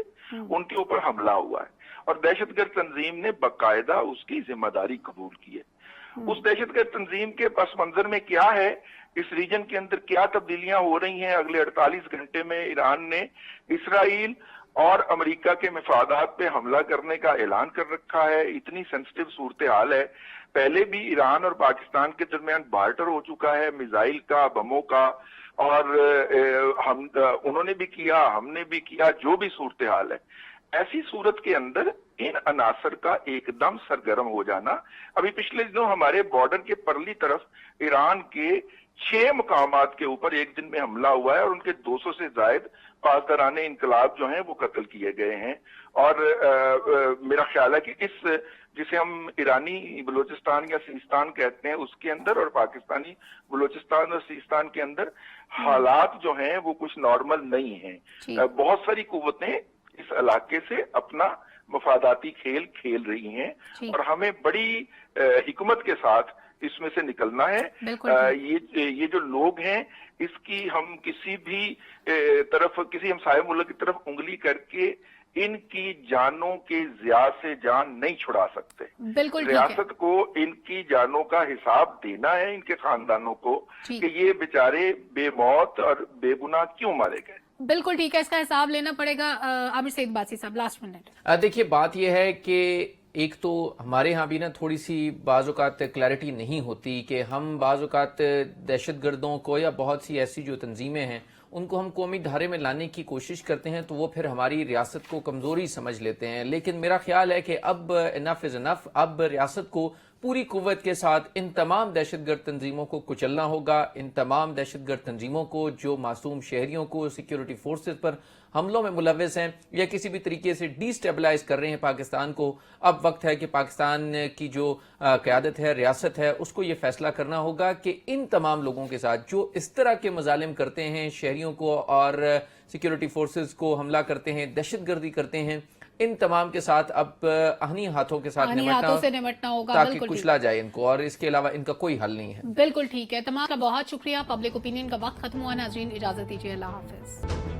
उनके ऊपर हमला हुआ है और दहशतगर्द तंजीम ने बाकायदा उसकी जिम्मेदारी कबूल की है। उस दहशतगर्द तंजीम के पस मंजर में क्या है, इस रीजन के अंदर क्या तब्दीलियां हो रही हैं। अगले 48 घंटे में ईरान ने इसराइल और अमेरिका के मफादात पे हमला करने का ऐलान कर रखा है। इतनी सेंसिटिव सूरत हाल है। पहले भी ईरान और पाकिस्तान के दरमियान बार्टर हो चुका है, मिसाइल का, बमों का, और उन्होंने भी किया, हमने भी किया, जो भी सूरत हाल है। ऐसी सूरत के अंदर इन अनासर का एकदम सरगर्म हो जाना। अभी पिछले दिनों हमारे बॉर्डर के परली तरफ ईरान के 6 मकामात के ऊपर एक दिन में हमला हुआ है और उनके 200 से जायद पासदाराने इनकलाब जो हैं वो कत्ल किए गए हैं। और मेरा ख्याल है कि इस, जिसे हम ईरानी बलूचिस्तान या सिस्तान कहते हैं, उसके अंदर और पाकिस्तानी बलूचिस्तान और सिस्तान के अंदर हालात जो हैं वो कुछ नॉर्मल नहीं हैं। बहुत सारी कुव्वतें इस इलाके से अपना मफादाती खेल खेल रही हैं और हमें बड़ी हिकमत के साथ इसमें से निकलना है। ये जो लोग हैं, इसकी हम किसी भी तरफ, किसी हमसाये मुल्क की तरफ उंगली करके इनकी जानों के ज़िया से जान नहीं छुड़ा सकते। बिल्कुल, रियासत को इनकी जानों का हिसाब देना है, इनके खानदानों को, कि ये बेचारे बेमौत और बेगुनाह क्यों मारे गए। बिल्कुल ठीक है, इसका हिसाब लेना पड़ेगा। आमिर सईद बासी साहब, लास्ट मिनट। देखिए, बात यह है कि ایک تو ہمارے ہاں بھی نا تھوڑی سی بعض اوقات کلیئرٹی نہیں ہوتی کہ ہم بعض اوقات دہشت گردوں کو یا بہت سی ایسی جو تنظیمیں ہیں ان کو ہم قومی دھارے میں لانے کی کوشش کرتے ہیں تو وہ پھر ہماری ریاست کو کمزوری سمجھ لیتے ہیں. لیکن میرا خیال ہے کہ اب انف از انف. اب ریاست کو پوری قوت کے ساتھ ان تمام دہشت گرد تنظیموں کو کچلنا ہوگا. ان تمام دہشت گرد تنظیموں کو جو معصوم شہریوں کو سیکیورٹی فورسز پر حملوں میں ملوث ہیں یا کسی بھی طریقے سے ڈی سٹیبلائز کر رہے ہیں پاکستان کو, اب وقت ہے کہ پاکستان کی جو قیادت ہے, ریاست ہے, اس کو یہ فیصلہ کرنا ہوگا کہ ان تمام لوگوں کے ساتھ جو اس طرح کے مظالم کرتے ہیں, شہریوں کو اور سیکیورٹی فورسز کو حملہ کرتے ہیں, دہشت گردی کرتے ہیں, ان تمام کے ساتھ اب آہنی ہاتھوں کے ساتھ نمٹنا ہوگا تاکہ کچلا جائے ان کو, اور اس کے علاوہ ان کا کوئی حل نہیں ہے. بالکل ٹھیک ہے. تمام کا بہت شکریہ. پبلک اوپینین کا وقت ختم ہوا. ناظرین اجازت دیجیے. اللہ حافظ.